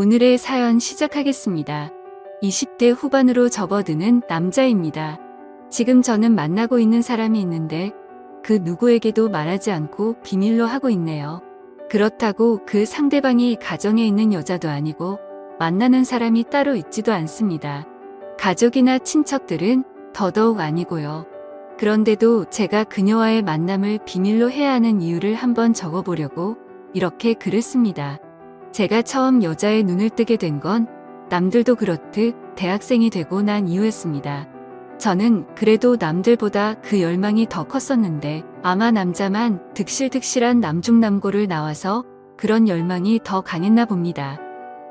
오늘의 사연 시작하겠습니다. 20대 후반으로 접어드는 남자입니다. 지금 저는 만나고 있는 사람이 있는데 그 누구에게도 말하지 않고 비밀로 하고 있네요. 그렇다고 그 상대방이 가정에 있는 여자도 아니고 만나는 사람이 따로 있지도 않습니다. 가족이나 친척들은 더더욱 아니고요. 그런데도 제가 그녀와의 만남을 비밀로 해야 하는 이유를 한번 적어보려고 이렇게 글을 씁니다. 제가 처음 여자의 눈을 뜨게 된 건 남들도 그렇듯 대학생이 되고 난 이후였습니다. 저는 그래도 남들보다 그 열망이 더 컸었는데 아마 남자만 득실득실한 남중남고를 나와서 그런 열망이 더 강했나 봅니다.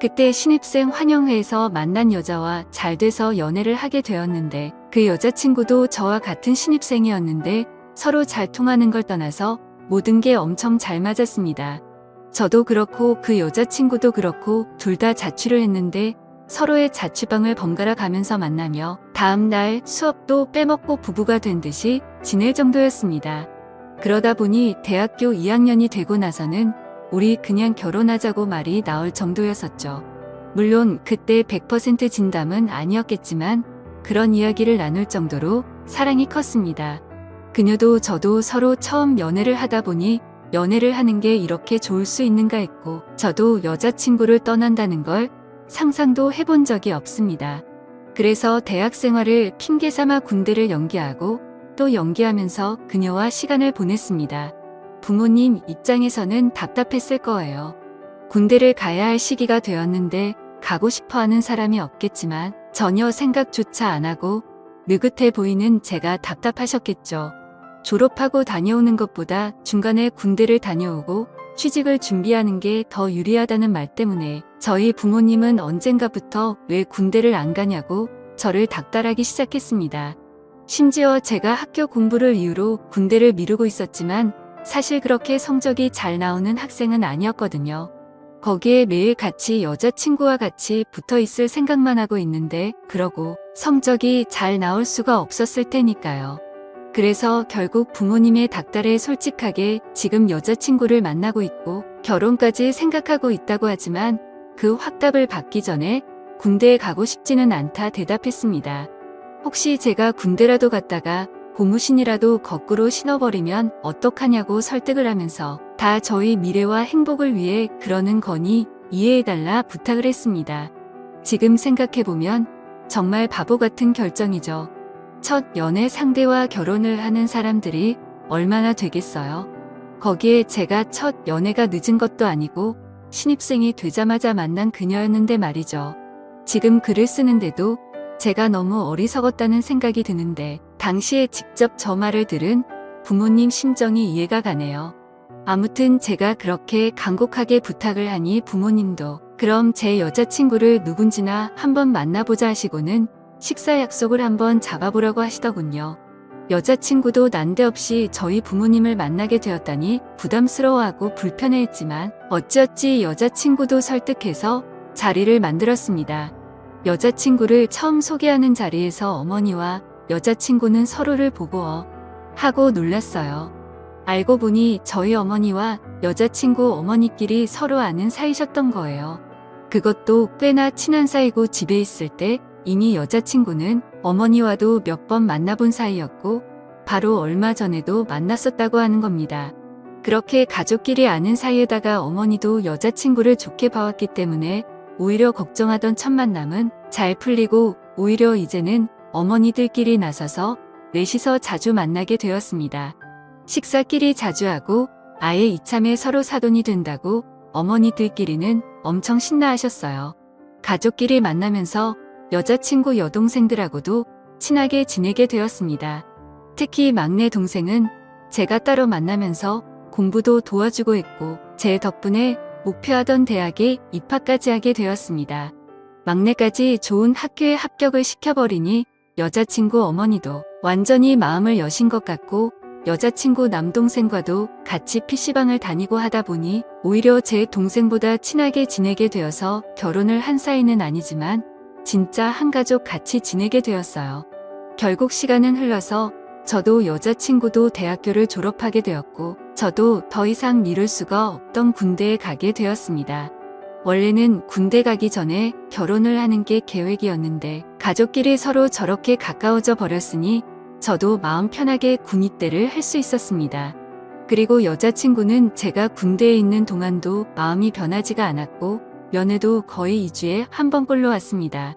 그때 신입생 환영회에서 만난 여자와 잘 돼서 연애를 하게 되었는데 그 여자친구도 저와 같은 신입생이었는데 서로 잘 통하는 걸 떠나서 모든 게 엄청 잘 맞았습니다. 저도 그렇고 그 여자친구도 그렇고 둘 다 자취를 했는데 서로의 자취방을 번갈아 가면서 만나며 다음날 수업도 빼먹고 부부가 된 듯이 지낼 정도였습니다. 그러다 보니 대학교 2학년이 되고 나서는 우리 그냥 결혼하자고 말이 나올 정도였었죠. 물론 그때 100% 진담은 아니었겠지만 그런 이야기를 나눌 정도로 사랑이 컸습니다. 그녀도 저도 서로 처음 연애를 하다 보니 연애를 하는 게 이렇게 좋을 수 있는가 했고 저도 여자친구를 떠난다는 걸 상상도 해본 적이 없습니다. 그래서 대학 생활을 핑계 삼아 군대를 연기하고 또 연기하면서 그녀와 시간을 보냈습니다. 부모님 입장에서는 답답했을 거예요. 군대를 가야 할 시기가 되었는데 가고 싶어 하는 사람이 없겠지만 전혀 생각조차 안 하고 느긋해 보이는 제가 답답하셨겠죠. 졸업하고 다녀오는 것보다 중간에 군대를 다녀오고 취직을 준비하는 게 더 유리하다는 말 때문에 저희 부모님은 언젠가부터 왜 군대를 안 가냐고 저를 닥달하기 시작했습니다. 심지어 제가 학교 공부를 이유로 군대를 미루고 있었지만 사실 그렇게 성적이 잘 나오는 학생은 아니었거든요. 거기에 매일 같이 여자친구와 같이 붙어 있을 생각만 하고 있는데 그러고 성적이 잘 나올 수가 없었을 테니까요. 그래서 결국 부모님의 닥달에 솔직하게 지금 여자친구를 만나고 있고 결혼까지 생각하고 있다고 하지만 그 확답을 받기 전에 군대에 가고 싶지는 않다 대답했습니다. 혹시 제가 군대라도 갔다가 고무신이라도 거꾸로 신어버리면 어떡하냐고 설득을 하면서 다 저희 미래와 행복을 위해 그러는 거니 이해해달라 부탁을 했습니다. 지금 생각해보면 정말 바보 같은 결정이죠. 첫 연애 상대와 결혼을 하는 사람들이 얼마나 되겠어요? 거기에 제가 첫 연애가 늦은 것도 아니고 신입생이 되자마자 만난 그녀였는데 말이죠. 지금 글을 쓰는데도 제가 너무 어리석었다는 생각이 드는데 당시에 직접 저 말을 들은 부모님 심정이 이해가 가네요. 아무튼 제가 그렇게 간곡하게 부탁을 하니 부모님도 그럼 제 여자친구를 누군지나 한번 만나보자 하시고는 식사 약속을 한번 잡아보라고 하시더군요. 여자친구도 난데없이 저희 부모님을 만나게 되었다니 부담스러워하고 불편해했지만 어찌어찌 여자친구도 설득해서 자리를 만들었습니다. 여자친구를 처음 소개하는 자리에서 어머니와 여자친구는 서로를 보고 하고 놀랐어요. 알고 보니 저희 어머니와 여자친구 어머니끼리 서로 아는 사이셨던 거예요. 그것도 꽤나 친한 사이고 집에 있을 때 이미 여자친구는 어머니와도 몇 번 만나본 사이였고 바로 얼마 전에도 만났었다고 하는 겁니다. 그렇게 가족끼리 아는 사이에다가 어머니도 여자친구를 좋게 봐왔기 때문에 오히려 걱정하던 첫 만남은 잘 풀리고 오히려 이제는 어머니들끼리 나서서 넷이서 자주 만나게 되었습니다. 식사끼리 자주 하고 아예 이참에 서로 사돈이 된다고 어머니들끼리는 엄청 신나하셨어요. 가족끼리 만나면서 여자친구 여동생들하고도 친하게 지내게 되었습니다. 특히 막내 동생은 제가 따로 만나면서 공부도 도와주고 했고 제 덕분에 목표하던 대학에 입학까지 하게 되었습니다. 막내까지 좋은 학교에 합격을 시켜버리니 여자친구 어머니도 완전히 마음을 여신 것 같고 여자친구 남동생과도 같이 PC방을 다니고 하다 보니 오히려 제 동생보다 친하게 지내게 되어서 결혼을 한 사이는 아니지만 진짜 한 가족 같이 지내게 되었어요. 결국 시간은 흘러서 저도 여자친구도 대학교를 졸업하게 되었고 저도 더 이상 미룰 수가 없던 군대에 가게 되었습니다. 원래는 군대 가기 전에 결혼을 하는 게 계획이었는데 가족끼리 서로 저렇게 가까워져 버렸으니 저도 마음 편하게 군입대를 할 수 있었습니다. 그리고 여자친구는 제가 군대에 있는 동안도 마음이 변하지가 않았고 면회도 거의 2주에 한 번꼴로 왔습니다.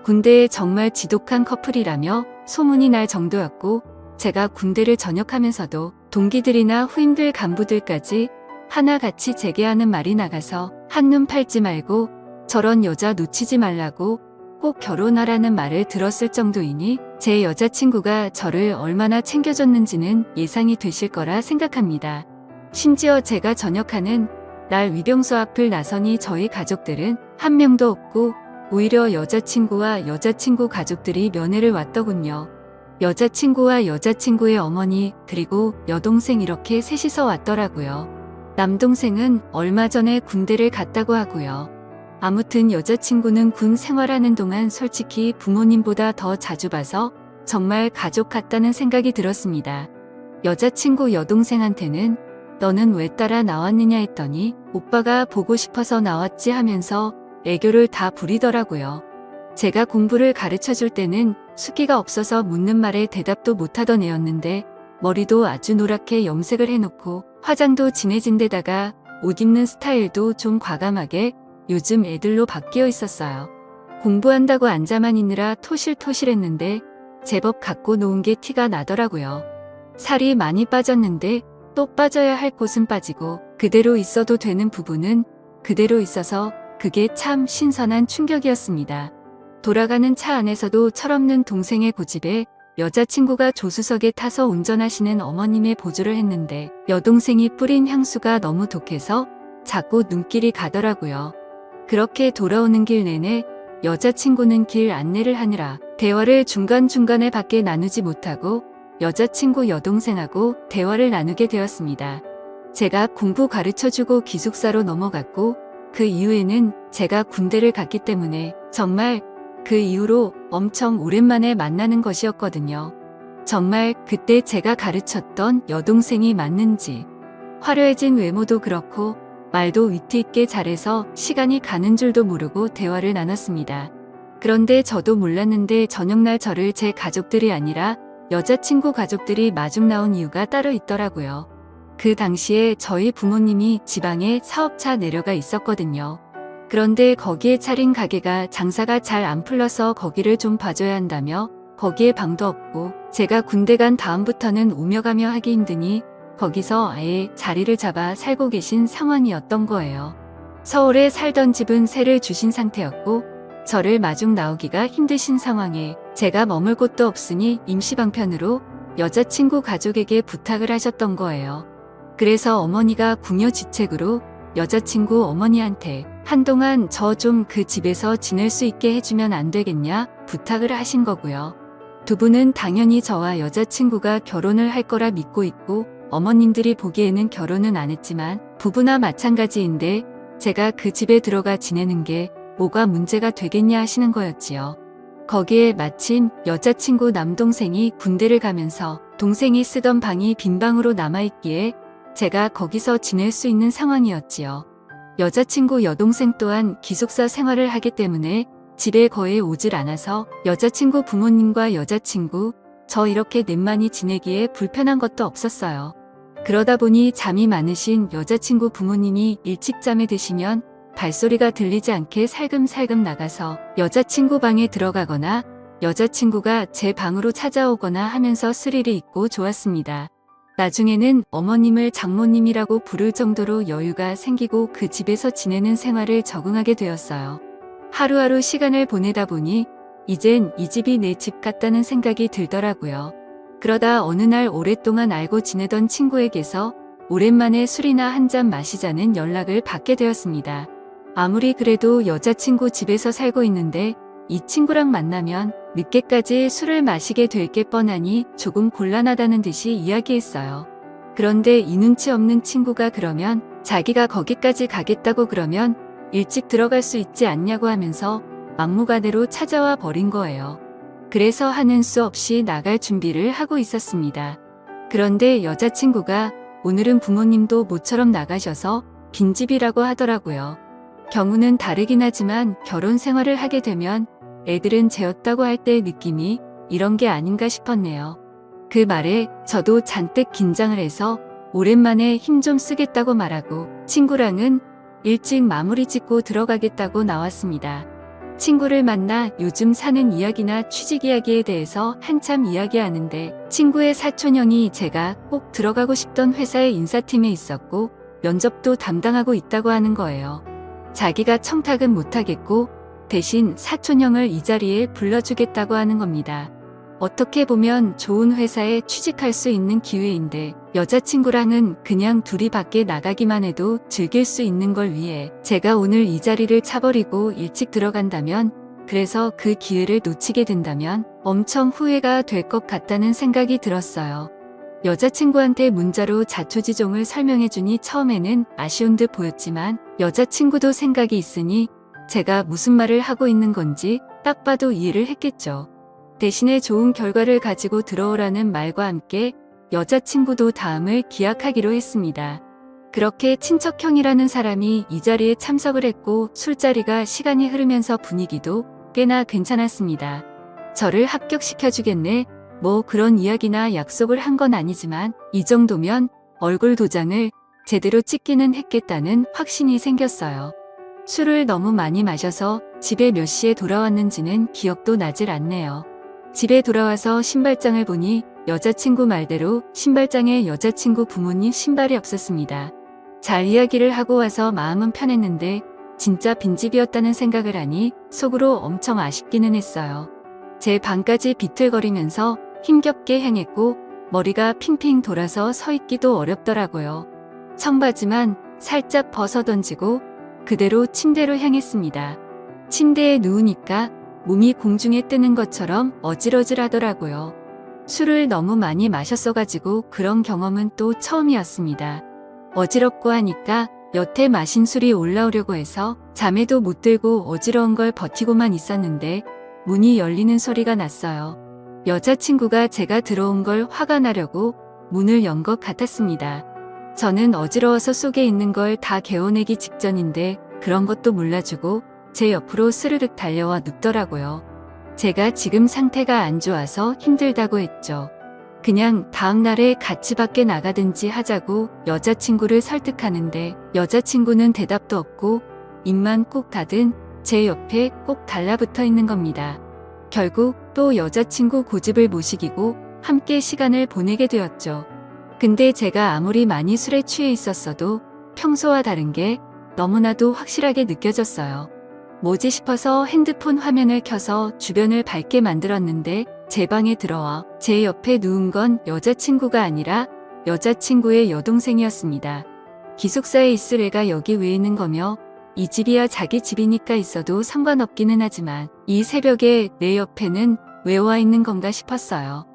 군대에 정말 지독한 커플이라며 소문이 날 정도였고 제가 군대를 전역하면서도 동기들이나 후임들 간부들까지 하나같이 제게 하는 말이 나가서 한눈 팔지 말고 저런 여자 놓치지 말라고 꼭 결혼하라는 말을 들었을 정도이니 제 여자친구가 저를 얼마나 챙겨줬는지는 예상이 되실 거라 생각합니다. 심지어 제가 전역하는 날 위병소 앞을 나서니 저희 가족들은 한 명도 없고 오히려 여자친구와 여자친구 가족들이 면회를 왔더군요. 여자친구와 여자친구의 어머니 그리고 여동생 이렇게 셋이서 왔더라고요. 남동생은 얼마 전에 군대를 갔다고 하고요. 아무튼 여자친구는 군 생활하는 동안 솔직히 부모님보다 더 자주 봐서 정말 가족 같다는 생각이 들었습니다. 여자친구 여동생한테는 너는 왜 따라 나왔느냐 했더니 오빠가 보고 싶어서 나왔지 하면서 애교를 다 부리더라고요. 제가 공부를 가르쳐 줄 때는 숫기가 없어서 묻는 말에 대답도 못하던 애였는데 머리도 아주 노랗게 염색을 해놓고 화장도 진해진 데다가 옷 입는 스타일도 좀 과감하게 요즘 애들로 바뀌어 있었어요. 공부한다고 앉아만 있느라 토실토실했는데 제법 갖고 놓은 게 티가 나더라고요. 살이 많이 빠졌는데 또 빠져야 할 곳은 빠지고 그대로 있어도 되는 부분은 그대로 있어서 그게 참 신선한 충격이었습니다. 돌아가는 차 안에서도 철없는 동생의 고집에 여자친구가 조수석에 타서 운전하시는 어머님의 보조를 했는데 여동생이 뿌린 향수가 너무 독해서 자꾸 눈길이 가더라고요. 그렇게 돌아오는 길 내내 여자친구는 길 안내를 하느라 대화를 중간중간에 밖에 나누지 못하고 여자친구 여동생하고 대화를 나누게 되었습니다. 제가 공부 가르쳐주고 기숙사로 넘어갔고 그 이후에는 제가 군대를 갔기 때문에 정말 그 이후로 엄청 오랜만에 만나는 것이었거든요. 정말 그때 제가 가르쳤던 여동생이 맞는지 화려해진 외모도 그렇고 말도 위트 있게 잘해서 시간이 가는 줄도 모르고 대화를 나눴습니다. 그런데 저도 몰랐는데 저녁날 저를 제 가족들이 아니라 여자친구 가족들이 마중 나온 이유가 따로 있더라고요. 그 당시에 저희 부모님이 지방에 사업차 내려가 있었거든요. 그런데 거기에 차린 가게가 장사가 잘 안 풀려서 거기를 좀 봐줘야 한다며 거기에 방도 없고 제가 군대 간 다음부터는 오며 가며 하기 힘드니 거기서 아예 자리를 잡아 살고 계신 상황이었던 거예요. 서울에 살던 집은 세를 주신 상태였고 저를 마중 나오기가 힘드신 상황에 제가 머물 곳도 없으니 임시방편으로 여자친구 가족에게 부탁을 하셨던 거예요. 그래서 어머니가 궁여지책으로 여자친구 어머니한테 한동안 저 좀 그 집에서 지낼 수 있게 해주면 안 되겠냐 부탁을 하신 거고요. 두 분은 당연히 저와 여자친구가 결혼을 할 거라 믿고 있고 어머님들이 보기에는 결혼은 안 했지만 부부나 마찬가지인데 제가 그 집에 들어가 지내는 게 뭐가 문제가 되겠냐 하시는 거였지요. 거기에 마침 여자친구 남동생이 군대를 가면서 동생이 쓰던 방이 빈 방으로 남아있기에 제가 거기서 지낼 수 있는 상황이었지요. 여자친구 여동생 또한 기숙사 생활을 하기 때문에 집에 거의 오질 않아서 여자친구 부모님과 여자친구, 저 이렇게 넷만이 지내기에 불편한 것도 없었어요. 그러다 보니 잠이 많으신 여자친구 부모님이 일찍 잠에 드시면 발소리가 들리지 않게 살금살금 나가서 여자친구 방에 들어가거나 여자친구가 제 방으로 찾아오거나 하면서 스릴이 있고 좋았습니다. 나중에는 어머님을 장모님이라고 부를 정도로 여유가 생기고 그 집에서 지내는 생활을 적응하게 되었어요. 하루하루 시간을 보내다 보니 이젠 이 집이 내 집 같다는 생각이 들더라고요. 그러다 어느 날 오랫동안 알고 지내던 친구에게서 오랜만에 술이나 한 잔 마시자는 연락을 받게 되었습니다. 아무리 그래도 여자친구 집에서 살고 있는데 이 친구랑 만나면 늦게까지 술을 마시게 될 게 뻔하니 조금 곤란하다는 듯이 이야기했어요. 그런데 이 눈치 없는 친구가 그러면 자기가 거기까지 가겠다고 그러면 일찍 들어갈 수 있지 않냐고 하면서 막무가내로 찾아와 버린 거예요. 그래서 하는 수 없이 나갈 준비를 하고 있었습니다. 그런데 여자친구가 오늘은 부모님도 모처럼 나가셔서 빈집이라고 하더라고요. 경우는 다르긴 하지만 결혼 생활을 하게 되면 애들은 쟤였다고 할 때의 느낌이 이런 게 아닌가 싶었네요. 그 말에 저도 잔뜩 긴장을 해서 오랜만에 힘 좀 쓰겠다고 말하고 친구랑은 일찍 마무리 짓고 들어가겠다고 나왔습니다. 친구를 만나 요즘 사는 이야기나 취직 이야기에 대해서 한참 이야기하는데 친구의 사촌형이 제가 꼭 들어가고 싶던 회사의 인사팀에 있었고 면접도 담당하고 있다고 하는 거예요. 자기가 청탁은 못하겠고 대신 사촌형을 이 자리에 불러주겠다고 하는 겁니다. 어떻게 보면 좋은 회사에 취직할 수 있는 기회인데 여자친구랑은 그냥 둘이 밖에 나가기만 해도 즐길 수 있는 걸 위해 제가 오늘 이 자리를 차버리고 일찍 들어간다면, 그래서 그 기회를 놓치게 된다면 엄청 후회가 될 것 같다는 생각이 들었어요. 여자친구한테 문자로 자초지종을 설명해주니 처음에는 아쉬운 듯 보였지만 여자친구도 생각이 있으니 제가 무슨 말을 하고 있는 건지 딱 봐도 이해를 했겠죠. 대신에 좋은 결과를 가지고 들어오라는 말과 함께 여자친구도 다음을 기약하기로 했습니다. 그렇게 친척형이라는 사람이 이 자리에 참석을 했고 술자리가 시간이 흐르면서 분위기도 꽤나 괜찮았습니다. 저를 합격시켜주겠네, 뭐 그런 이야기나 약속을 한 건 아니지만 이 정도면 얼굴 도장을 제대로 찍기는 했겠다는 확신이 생겼어요. 술을 너무 많이 마셔서 집에 몇 시에 돌아왔는지는 기억도 나질 않네요. 집에 돌아와서 신발장을 보니 여자친구 말대로 신발장에 여자친구 부모님 신발이 없었습니다. 잘 이야기를 하고 와서 마음은 편했는데 진짜 빈집이었다는 생각을 하니 속으로 엄청 아쉽기는 했어요. 제 방까지 비틀거리면서 힘겹게 향했고 머리가 핑핑 돌아서 서 있기도 어렵더라고요. 청바지만 살짝 벗어 던지고 그대로 침대로 향했습니다. 침대에 누우니까 몸이 공중에 뜨는 것처럼 어질어질하더라고요. 술을 너무 많이 마셨어가지고 그런 경험은 또 처음이었습니다. 어지럽고 하니까 여태 마신 술이 올라오려고 해서 잠에도 못 들고 어지러운 걸 버티고만 있었는데 문이 열리는 소리가 났어요. 여자친구가 제가 들어온 걸 화가 나려고 문을 연 것 같았습니다. 저는 어지러워서 속에 있는 걸 다 개어내기 직전인데 그런 것도 몰라주고 제 옆으로 스르륵 달려와 눕더라고요. 제가 지금 상태가 안 좋아서 힘들다고 했죠. 그냥 다음날에 같이 밖에 나가든지 하자고 여자친구를 설득하는데 여자친구는 대답도 없고 입만 꾹 닫은 제 옆에 꼭 달라붙어 있는 겁니다. 결국 또 여자친구 고집을 못 이기고 함께 시간을 보내게 되었죠. 근데 제가 아무리 많이 술에 취해 있었어도 평소와 다른 게 너무나도 확실하게 느껴졌어요. 뭐지 싶어서 핸드폰 화면을 켜서 주변을 밝게 만들었는데 제 방에 들어와 제 옆에 누운 건 여자친구가 아니라 여자친구의 여동생이었습니다. 기숙사에 있을 애가 여기 왜 있는 거며 이 집이야 자기 집이니까 있어도 상관없기는 하지만 이 새벽에 내 옆에는 왜 와 있는 건가 싶었어요.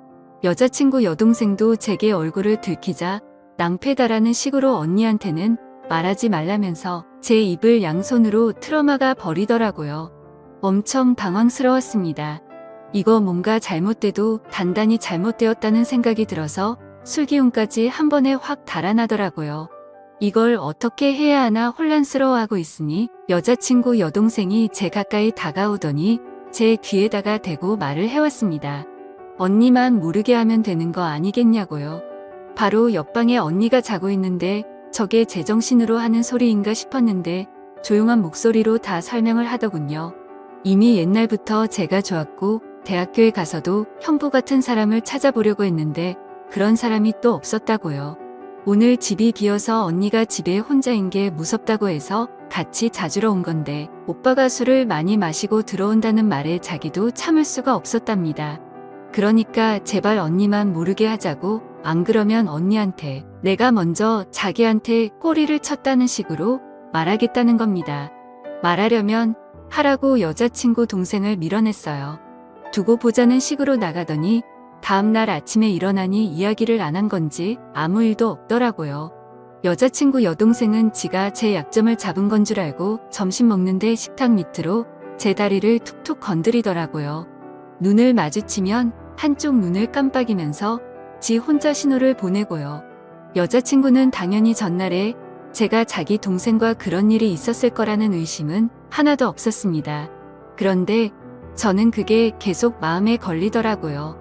여자친구 여동생도 제게 얼굴을 들키자 낭패다라는 식으로 언니한테는 말하지 말라면서 제 입을 양손으로 틀어막아 버리더라고요. 엄청 당황스러웠습니다. 이거 뭔가 잘못돼도 단단히 잘못되었다는 생각이 들어서 술기운까지 한 번에 확 달아나더라고요. 이걸 어떻게 해야 하나 혼란스러워하고 있으니 여자친구 여동생이 제 가까이 다가오더니 제 귀에다가 대고 말을 해왔습니다. 언니만 모르게 하면 되는 거 아니겠냐고요. 바로 옆방에 언니가 자고 있는데 저게 제정신으로 하는 소리인가 싶었는데 조용한 목소리로 다 설명을 하더군요. 이미 옛날부터 제가 좋았고 대학교에 가서도 형부 같은 사람을 찾아보려고 했는데 그런 사람이 또 없었다고요. 오늘 집이 비어서 언니가 집에 혼자인 게 무섭다고 해서 같이 자주러 온 건데 오빠가 술을 많이 마시고 들어온다는 말에 자기도 참을 수가 없었답니다. 그러니까 제발 언니만 모르게 하자고, 안 그러면 언니한테 내가 먼저 자기한테 꼬리를 쳤다는 식으로 말하겠다는 겁니다. 말하려면 하라고 여자친구 동생을 밀어냈어요. 두고 보자는 식으로 나가더니 다음날 아침에 일어나니 이야기를 안 한 건지 아무 일도 없더라고요. 여자친구 여동생은 지가 제 약점을 잡은 건 줄 알고 점심 먹는데 식탁 밑으로 제 다리를 툭툭 건드리더라고요. 눈을 마주치면 한쪽 눈을 깜빡이면서 지 혼자 신호를 보내고요. 여자친구는 당연히 전날에 제가 자기 동생과 그런 일이 있었을 거라는 의심은 하나도 없었습니다. 그런데 저는 그게 계속 마음에 걸리더라고요.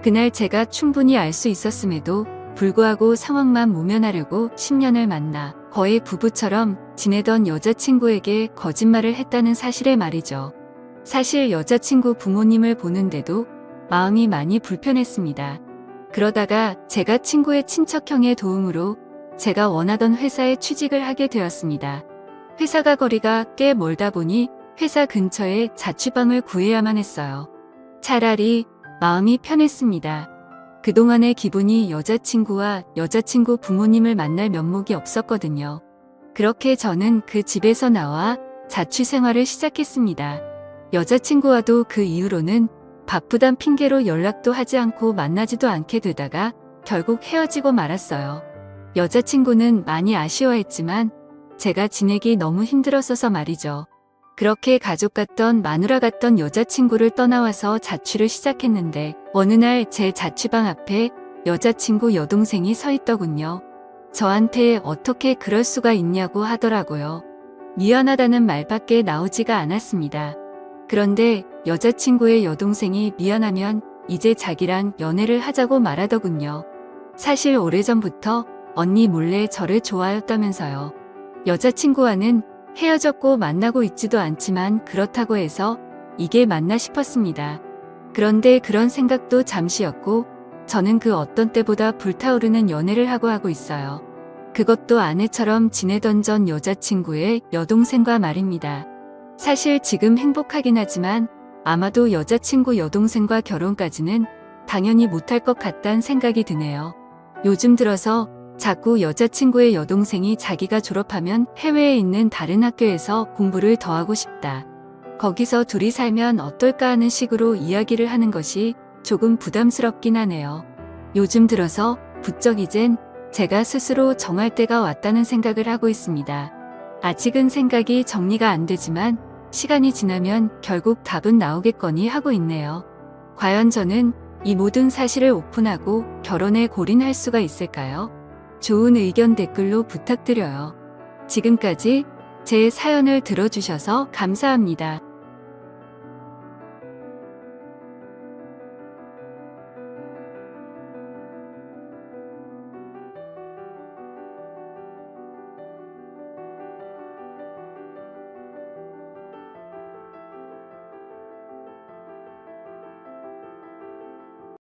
그날 제가 충분히 알 수 있었음에도 불구하고 상황만 모면하려고 10년을 만나 거의 부부처럼 지내던 여자친구에게 거짓말을 했다는 사실에 말이죠. 사실 여자친구 부모님을 보는데도 마음이 많이 불편했습니다. 그러다가 제가 친구의 친척형의 도움으로 제가 원하던 회사에 취직을 하게 되었습니다. 회사가 거리가 꽤 멀다 보니 회사 근처에 자취방을 구해야만 했어요. 차라리 마음이 편했습니다. 그동안의 기분이 여자친구와 여자친구 부모님을 만날 면목이 없었거든요. 그렇게 저는 그 집에서 나와 자취 생활을 시작했습니다. 여자친구와도 그 이후로는 바쁘단 핑계로 연락도 하지 않고 만나지도 않게 되다가 결국 헤어지고 말았어요. 여자친구는 많이 아쉬워했지만 제가 지내기 너무 힘들었어서 말이죠. 그렇게 가족 같던 마누라 같던 여자친구를 떠나와서 자취를 시작했는데 어느 날 제 자취방 앞에 여자친구 여동생이 서 있더군요. 저한테 어떻게 그럴 수가 있냐고 하더라고요. 미안하다는 말밖에 나오지가 않았습니다. 그런데 여자친구의 여동생이 미안하면 이제 자기랑 연애를 하자고 말하더군요. 사실 오래전부터 언니 몰래 저를 좋아했다면서요. 여자친구와는 헤어졌고 만나고 있지도 않지만 그렇다고 해서 이게 맞나 싶었습니다. 그런데 그런 생각도 잠시였고 저는 그 어떤 때보다 불타오르는 연애를 하고 있어요. 그것도 아내처럼 지내던 전 여자친구의 여동생과 말입니다. 사실 지금 행복하긴 하지만 아마도 여자친구 여동생과 결혼까지는 당연히 못할 것 같다는 생각이 드네요. 요즘 들어서 자꾸 여자친구의 여동생이 자기가 졸업하면 해외에 있는 다른 학교에서 공부를 더 하고 싶다. 거기서 둘이 살면 어떨까 하는 식으로 이야기를 하는 것이 조금 부담스럽긴 하네요. 요즘 들어서 부쩍 이젠 제가 스스로 정할 때가 왔다는 생각을 하고 있습니다. 아직은 생각이 정리가 안 되지만 시간이 지나면 결국 답은 나오겠거니 하고 있네요. 과연 저는 이 모든 사실을 오픈하고 결혼에 골인할 수가 있을까요? 좋은 의견 댓글로 부탁드려요. 지금까지 제 사연을 들어주셔서 감사합니다.